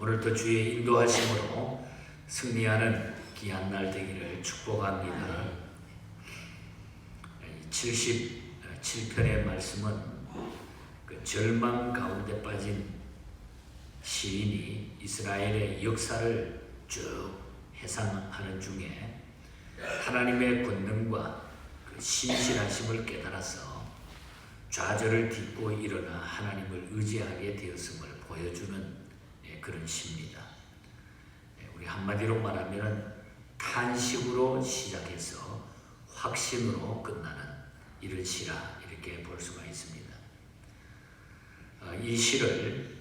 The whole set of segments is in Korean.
오늘도 주의 인도하심으로 승리하는 귀한 날 되기를 축복합니다. 77편의 말씀은 그 절망 가운데 빠진 시인이 이스라엘의 역사를 쭉 해상하는 중에 하나님의 권능과 그 신실하심을 깨달아서 좌절을 딛고 일어나 하나님을 의지하게 되었음을 보여주는 그런 시입니다. 우리 한마디로 말하면 탄식으로 시작해서 확신으로 끝나는 이런 시라 이렇게 볼 수가 있습니다. 이 시를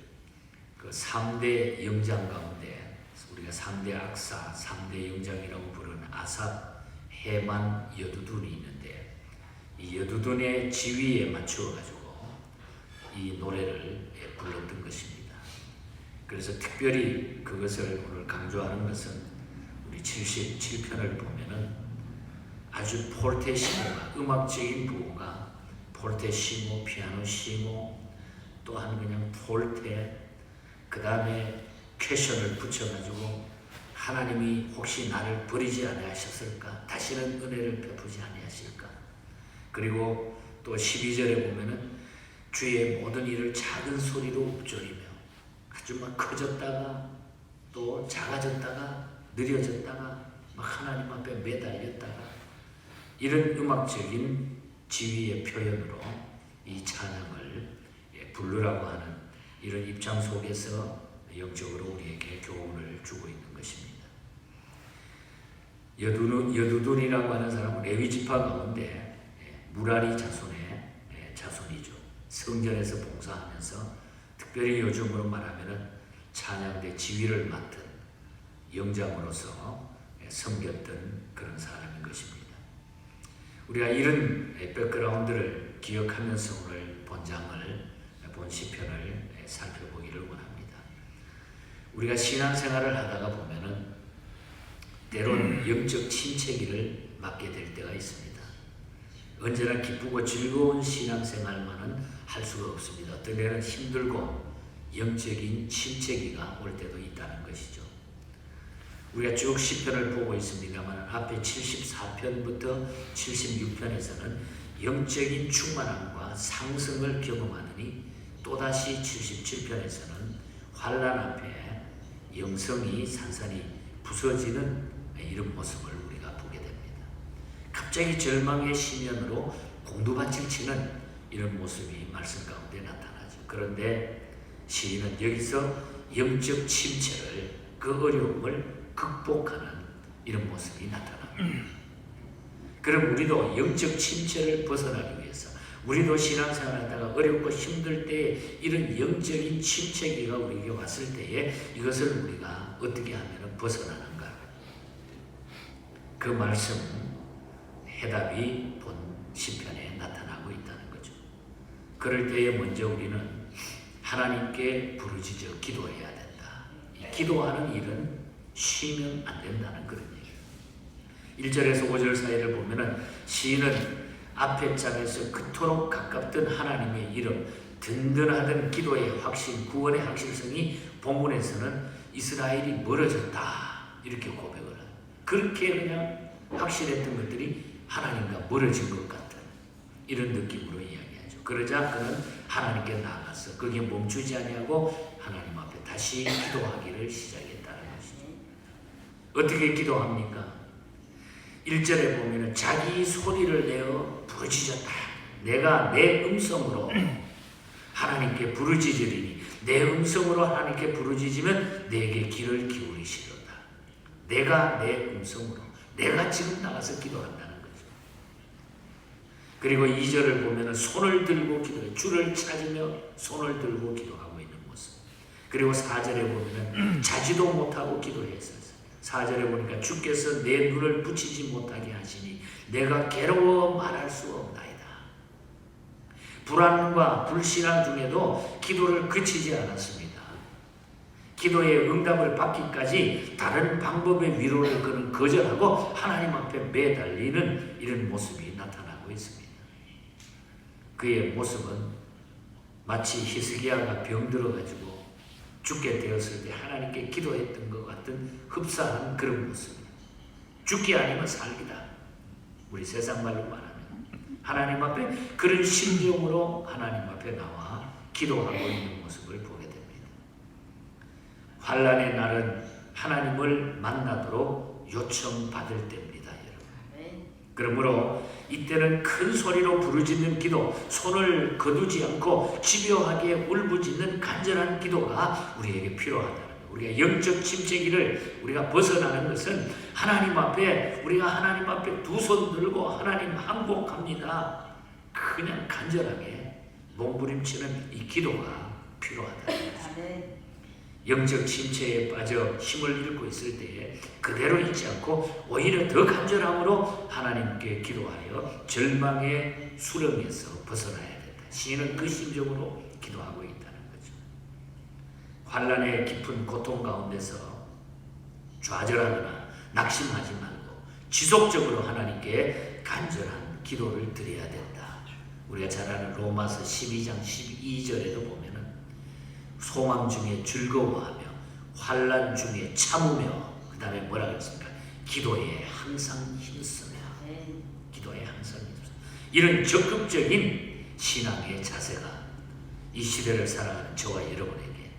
그 3대 영장 가운데 우리가 3대 악사, 3대 영장이라고 부르는 아삽, 헤만, 여두둔이 있는데 이 여두둔의 지위에 맞추어 가지고 이 노래를 불렀던 것입니다. 그래서 특별히 그것을 오늘 강조하는 것은 우리 77편을 보면은 아주 포르테시모가 음악적인 부호가 포르테시모, 피아노시모, 또한 그냥 폴테, 그 다음에 퀘션을 붙여가지고 하나님이 혹시 나를 버리지 아니하셨을까? 다시는 은혜를 베푸지 아니하실까? 그리고 또 12절에 보면은 주의 모든 일을 작은 소리로 읊조리며 아주 막 커졌다가 또 작아졌다가 느려졌다가 막 하나님 앞에 매달렸다가 이런 음악적인 지위의 표현으로 이 찬양을 부르라고 하는 이런 입장 속에서 영적으로 우리에게 교훈을 주고 있는 것입니다. 여두둔이라고 하는 사람은 레위 지파 가운데 무라리 자손의 자손이죠. 성전에서 봉사하면서 특별히 요즘으로 말하면 찬양대 지휘를 맡은 영장으로서 섬겼던 그런 사람인 것입니다. 우리가 이런 백그라운드를 기억하면서 오늘 본장을 본 시편을 살펴보기를 원합니다. 우리가 신앙생활을 하다가 보면은 때로는 영적 침체기를 맞게 될 때가 있습니다. 언제나 기쁘고 즐거운 신앙생활만은 할 수가 없습니다. 어떤 때는 힘들고 영적인 침체기가 올 때도 있다는 것이죠. 우리가 쭉 시편을 보고 있습니다만 앞에 74편부터 76편에서는 영적인 충만함과 상승을 경험하느니 또다시 77편에서는 환난 앞에 영성이 산산이 부서지는 이런 모습을 우리가 보게 됩니다. 갑자기 절망의 심연으로 공두밭을 치는 이런 모습이 말씀 가운데 나타나죠. 그런데 시인은 여기서 영적 침체를 그 어려움을 극복하는 이런 모습이 나타납니다. 그럼 우리도 영적 침체를 벗어나기 위해서 우리도 신앙생활하다가 어렵고 힘들 때 이런 영적인 침체기가 우리에게 왔을 때에 이것을 우리가 어떻게 하면 벗어나는가? 그 말씀 해답이 본 시편에 나타나고 있다는 거죠. 그럴 때에 먼저 우리는 하나님께 부르짖어 기도해야 된다. 이 기도하는 일은 쉬면 안 된다는 그런 얘기예요. 1절에서 5절 사이를 보면은 시인은 앞에 장에서 그토록 가깝던 하나님의 이름, 든든하던 기도의 확신, 구원의 확실성이 본문에서는 이스라엘이 멀어졌다 이렇게 고백을 해요. 그렇게 그냥 확실했던 것들이 하나님과 멀어진 것 같은 이런 느낌으로 이야기하죠. 그러자 그는 하나님께 나아가서 거기에 멈추지 아니하고 하나님 앞에 다시 기도하기를 시작했다는 것이죠. 어떻게 기도합니까? 1절에 보면 자기 소리를 내어 부르짖었다. 내가 내 음성으로 하나님께 부르짖으리니 내 음성으로 하나님께 부르짖으면 내게 귀를 기울이시리로다. 내가 내 음성으로 내가 지금 나가서 기도한다는 거죠. 그리고 2절을 보면 손을 들고 기도해 주를 찾으며 손을 들고 기도하고 있는 모습. 그리고 4절에 보면 자지도 못하고 기도했어요. 4절에 보니까 주께서 내 눈을 붙이지 못하게 하시니 내가 괴로워 말할 수 없나이다. 불안과 불신앙 중에도 기도를 그치지 않았습니다. 기도의 응답을 받기까지 다른 방법의 위로를 그는 거절하고 하나님 앞에 매달리는 이런 모습이 나타나고 있습니다. 그의 모습은 마치 히스기야가 병들어가지고 죽게 되었을 때 하나님께 기도했던 것 같은 흡사한 그런 모습이에요. 죽기 아니면 살기다. 우리 세상 말로 말하면 하나님 앞에 그런 심정으로 하나님 앞에 나와 기도하고 있는 모습을 보게 됩니다. 환난의 날은 하나님을 만나도록 요청받을 때입니다, 여러분. 그러므로 이때는 큰 소리로 부르짖는 기도, 손을 거두지 않고 집요하게 울부짖는 간절한 기도가 우리에게 필요하다는 거예요. 우리가 영적 침체기를 우리가 벗어나는 것은 하나님 앞에, 우리가 하나님 앞에 두 손 들고 하나님 항복합니다. 그냥 간절하게 몸부림치는 이 기도가 필요하다는 거죠. 영적 침체에 빠져 힘을 잃고 있을 때에 그대로 있지 않고 오히려 더 간절함으로 하나님께 기도하여 절망의 수렁에서 벗어나야 된다. 시인은 그 심정으로 기도하고 있다는 거죠. 환난의 깊은 고통 가운데서 좌절하거나 낙심하지 말고 지속적으로 하나님께 간절한 기도를 드려야 된다. 우리가 잘 아는 로마서 12장 12절에도 보면은 소망 중에 즐거워하며 환난 중에 참으며 그 다음에 뭐라 그랬습니까? 기도에 항상 힘쓰며. 기도에 항상 힘쓰며. 이런 적극적인 신앙의 자세가 이 시대를 살아가는 저와 여러분에게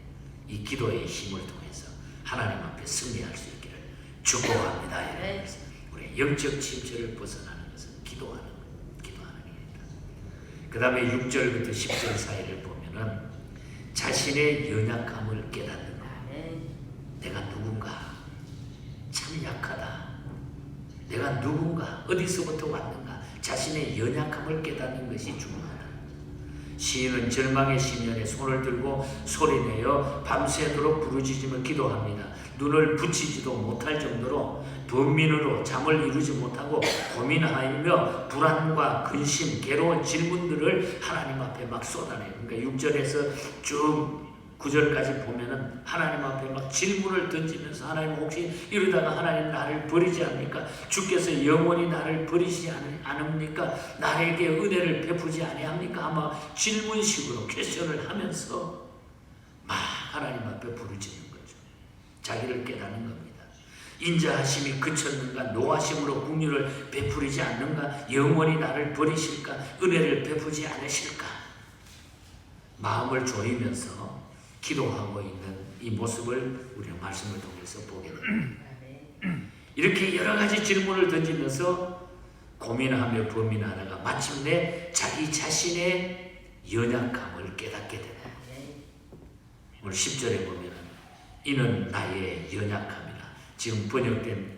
이 기도의 힘을 통해서 하나님 앞에 승리할 수 있기를 축복합니다. 여러분. 우리의 영적 침체를 벗어나는 것은 기도하는 일입니다. 그 다음에 6절부터 10절 사이를 보면은 자신의 연약함을 깨닫는 것. 내가 누군가? 참 약하다. 내가 누군가? 어디서부터 왔는가? 자신의 연약함을 깨닫는 것이 중요하다. 시인은 절망의 시면에 손을 들고 소리내어 밤새도록 부르짖으며 기도합니다. 눈을 붙이지도 못할 정도로 번민으로 잠을 이루지 못하고 고민하며 불안과 근심, 괴로운 질문들을 하나님 앞에 막 쏟아내요. 그러니까 6절에서 쭉 9절까지 보면은 하나님 앞에 막 질문을 던지면서 하나님 혹시 이러다가 하나님 나를 버리지 않습니까? 주께서 영원히 나를 버리지 않습니까? 나에게 은혜를 베푸지 아니합니까? 아마 질문식으로 퀘스천을 하면서 막 하나님 앞에 부르짖는 거죠. 자기를 깨닫는 겁니다. 인자하심이 그쳤는가? 노하심으로 긍휼을 베풀이지 않는가? 영원히 나를 버리실까? 은혜를 베푸지 않으실까? 마음을 조이면서 기도하고 있는 이 모습을 우리가 말씀을 통해서 보게 됩니다. 이렇게 여러 가지 질문을 던지면서 고민하며 범민하다가 마침내 자기 자신의 연약함을 깨닫게 되는 거예요. 오늘 10절에 보면 이는 나의 연약함이라. 지금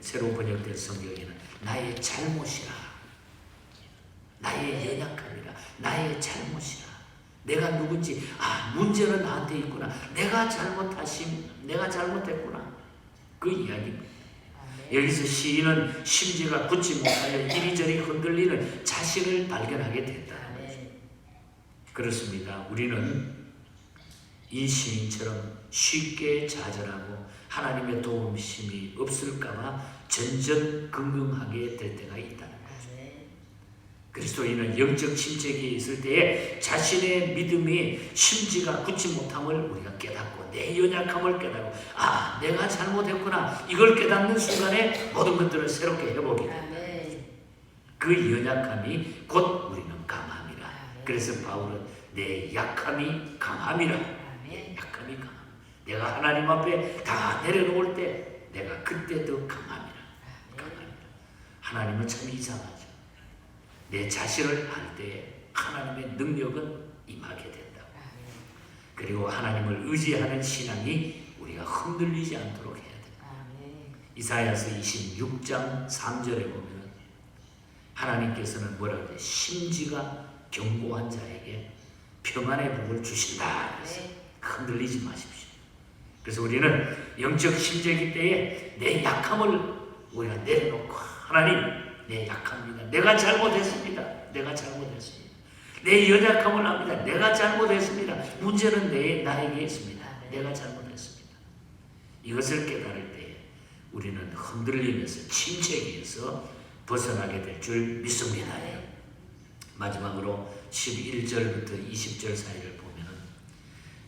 새로 번역된 성경에는 나의 잘못이라. 나의 연약함이라. 나의 잘못이라. 내가 누군지, 문제는 나한테 있구나. 내가 잘못했구나. 그 이야기입니다. 여기서 시인은 심지가 굳지 못하여 이리저리 흔들리는 자신을 발견하게 된다. 그렇습니다. 우리는 이 시인처럼 쉽게 좌절하고 하나님의 도움심이 없을까봐 전전긍긍하게 될 때가 있다는 거죠. 그리스도인은 영적 침체기에 있을 때에 자신의 믿음이 심지가 굳지 못함을 우리가 깨닫고 내 연약함을 깨닫고 내가 잘못했구나. 이걸 깨닫는 순간에 모든 것들을 새롭게 해보게 된다. 그 연약함이 곧 우리는 강함이라. 그래서 바울은 내 약함이 강함이라. 내 약함이 강함. 내가 하나님 앞에 다 내려놓을 때 내가 그때 더 강함이라. 하나님은 참 이상하죠. 내 자신을 할 때 하나님의 능력은 임하게 된다. 그리고 하나님을 의지하는 신앙이 우리가 흔들리지 않도록 해야 된다. 이사야서 26장 3절에 보면 하나님께서는 뭐라고 해요? 심지가 견고한 자에게 평안의 복을 주신다. 그래서 흔들리지 마십시오. 그래서 우리는 영적 심재기 때에 내 약함을 우리가 내려놓고 하나님 내 약합니다. 내가 잘못했습니다. 내 연약함을 압니다. 내가 잘못했습니다. 문제는 나에게 있습니다. 내가 잘못했습니다. 이것을 깨달을 때 우리는 흔들리면서 침체기에서 벗어나게 될 줄 믿습니다. 마지막으로 11절부터 20절 사이를 보면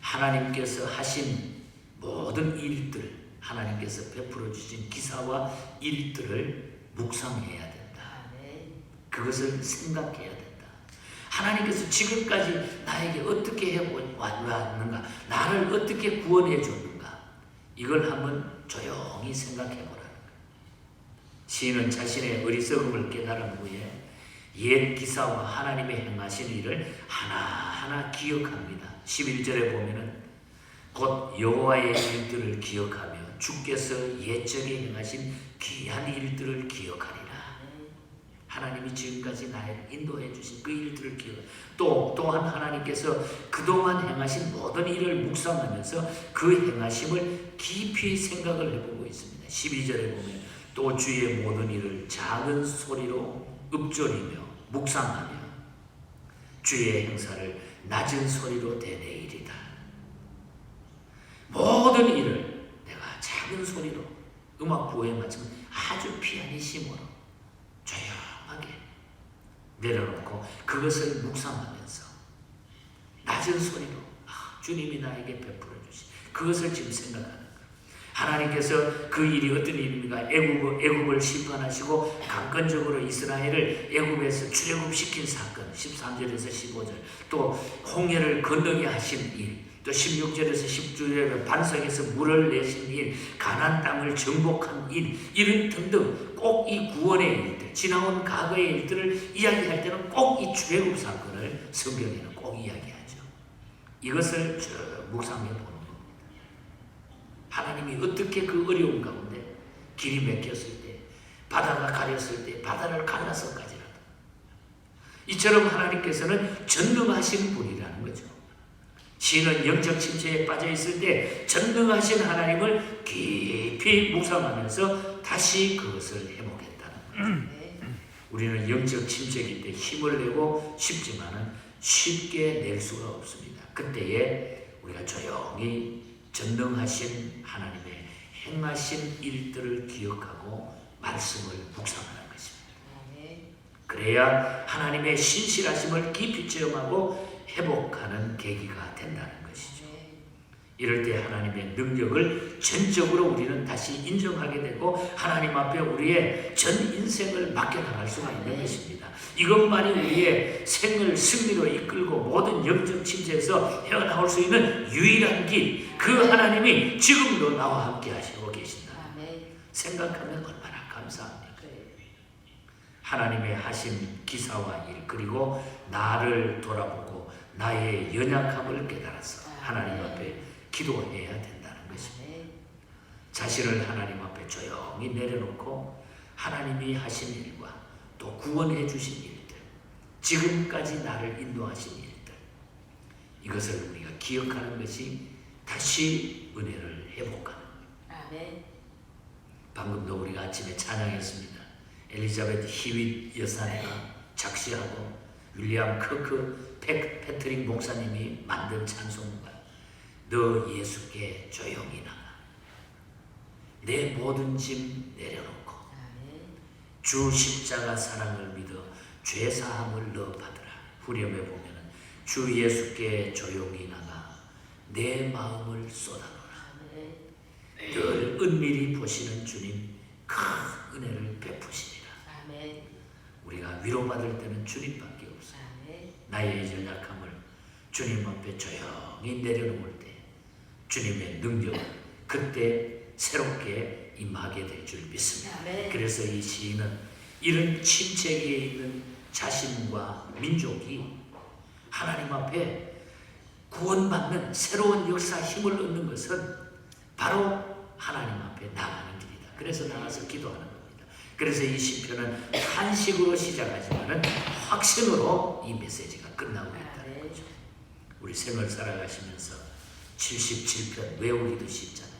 하나님께서 하신 모든 일들, 하나님께서 베풀어 주신 기사와 일들을 묵상해야 된다. 그것을 생각해야 된다. 하나님께서 지금까지 나에게 어떻게 해왔는가, 나를 어떻게 구원해 줬는가, 이걸 한번 조용히 생각해 보라는 거예요. 시인은 자신의 어리석음을 깨달은 후에 옛 기사와 하나님의 행하신 일을 하나하나 기억합니다. 11절에 보면은 곧 여호와의 일들을 기억하며 주께서 옛적에 행하신 귀한 일들을 기억하리라. 하나님이 지금까지 나를 인도해 주신 그 일들을 또한 하나님께서 그동안 행하신 모든 일을 묵상하면서 그 행하심을 깊이 생각을 해보고 있습니다. 12절에 보면 또 주의 모든 일을 작은 소리로 읊조리며 묵상하며 주의 행사를 낮은 소리로 되뇌이리다. 모든 일을 내가 작은 소리로 음악 부호에 맞추면 아주 피아니시모로 조용하게 내려놓고 그것을 묵상하면서 낮은 소리로 주님이 나에게 베풀어 주신 그것을 지금 생각하는 거예요. 하나님께서 그 일이 어떤 일입니까? 애굽을 심판하시고 강권적으로 이스라엘을 애굽에서 출애굽시킨 사건 13절에서 15절, 또 홍해를 건너게 하신 일, 또 16절에서 10절에 반석에서 물을 내신 일, 가나안 땅을 정복한 일, 이런 등등 꼭 이 구원의 일들, 지나온 과거의 일들을 이야기할 때는 꼭 이 출애굽 사건을 성경에는 꼭 이야기하죠. 이것을 묵상해 보는 겁니다. 하나님이 어떻게 그 어려운 가운데 길이 막혔을 때, 바다가 가렸을 때 바다를 갈라서까지라도 이처럼 하나님께서는 전능하신 분이라는 거죠. 시인은 영적 침체에 빠져 있을 때 전능하신 하나님을 깊이 묵상하면서 다시 그것을 해보겠다는 거죠. 우리는 영적 침체일 때 힘을 내고 싶지만은 쉽게 낼 수가 없습니다. 그때에 우리가 조용히 전능하신 하나님의 행하신 일들을 기억하고 말씀을 묵상하는 것입니다. 그래야 하나님의 신실하심을 깊이 체험하고 회복하는 계기가 된다는 것이죠. 이럴 때 하나님의 능력을 전적으로 우리는 다시 인정하게 되고 하나님 앞에 우리의 전 인생을 맡겨나갈 수가 있는 것입니다. 이것만이 우리의 생을 승리로 이끌고 모든 영적 침체에서 헤어나올 수 있는 유일한 길, 그 하나님이 지금도 나와 함께 하시고 계신다. 생각하면 얼마나 감사합니까? 하나님의 하신 기사와 일, 그리고 나를 돌아보고 나의 연약함을 깨달아서 하나님 앞에 기도해야 된다는 것입니다. 자신을 하나님 앞에 조용히 내려놓고 하나님이 하신 일과 또 구원해 주신 일들, 지금까지 나를 인도하신 일들, 이것을 우리가 기억하는 것이 다시 은혜를 회복하는 거예요. 방금도 우리가 아침에 찬양했습니다. 엘리자베트 히윗 여사가 작시하고 윌리엄 커크 패트릭 목사님이 만든 찬송가, 너 예수께 조용히 나가 내 모든 짐 내려놓고 주 십자가 사랑을 믿어 죄사함을 너 받으라. 후렴에 보면은 주 예수께 조용히 나가 내 마음을 쏟아놓으라. 늘 은밀히 보시는 주님 큰 은혜를 베푸시리라. 우리가 위로받을 때는 주님밖에 없어요. 나의 연약함을 주님 앞에 조용히 내려놓을 때 주님의 능력을 그때 새롭게 임하게 될 줄 믿습니다. 그래서 이 시인은 이런 침체기에 있는 자신과 민족이 하나님 앞에 구원받는 새로운 역사 힘을 얻는 것은 바로 하나님 앞에 나가는 길이다. 그래서 나가서 기도하는 겁니다. 그래서 이 시편은 한식으로 시작하지만은 확신으로 이 메시지가 끝나고 있다는 거죠. 우리 생을 살아가시면서 77편 외우기도 쉽잖아요.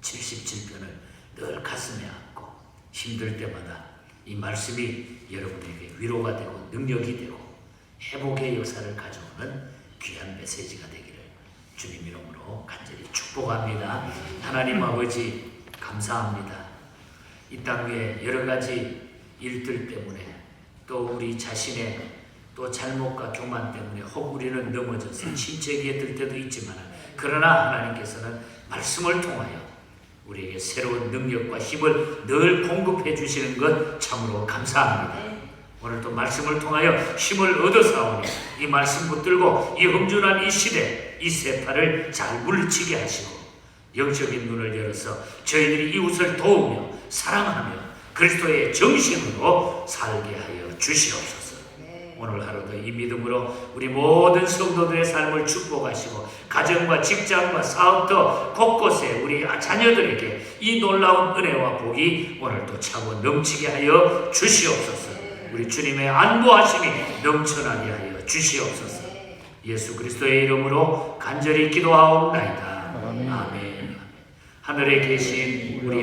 77편을 늘 가슴에 안고 힘들 때마다 이 말씀이 여러분에게 위로가 되고 능력이 되고 회복의 역사를 가져오는 귀한 메시지가 되기를 주님 이름으로 간절히 축복합니다. 하나님 아버지 감사합니다. 이 땅 위에 여러 가지 일들 때문에 또 우리 자신의 또 잘못과 교만 때문에 혹 우리는 넘어져서 침체기에 들 때도 있지만 그러나 하나님께서는 말씀을 통하여 우리에게 새로운 능력과 힘을 늘 공급해 주시는 것 참으로 감사합니다. 오늘도 말씀을 통하여 힘을 얻어사오니 이 말씀 붙들고 이 험준한 이 시대 이 세파를 잘 물리치게 하시고 영적인 눈을 열어서 저희들이 이웃을 도우며 사랑하며 그리스도의 정신으로 살게 하여 주시옵소서. 오늘 하루도 이 믿음으로 우리 모든 성도들의 삶을 축복하시고 가정과 직장과 사업터 곳곳에 우리 자녀들에게 이 놀라운 은혜와 복이 오늘도 차고 넘치게 하여 주시옵소서. 우리 주님의 안보하심이 넘쳐나게 하여 주시옵소서. 예수 그리스도의 이름으로 간절히 기도하옵나이다. 아멘. 하늘에 계신 우리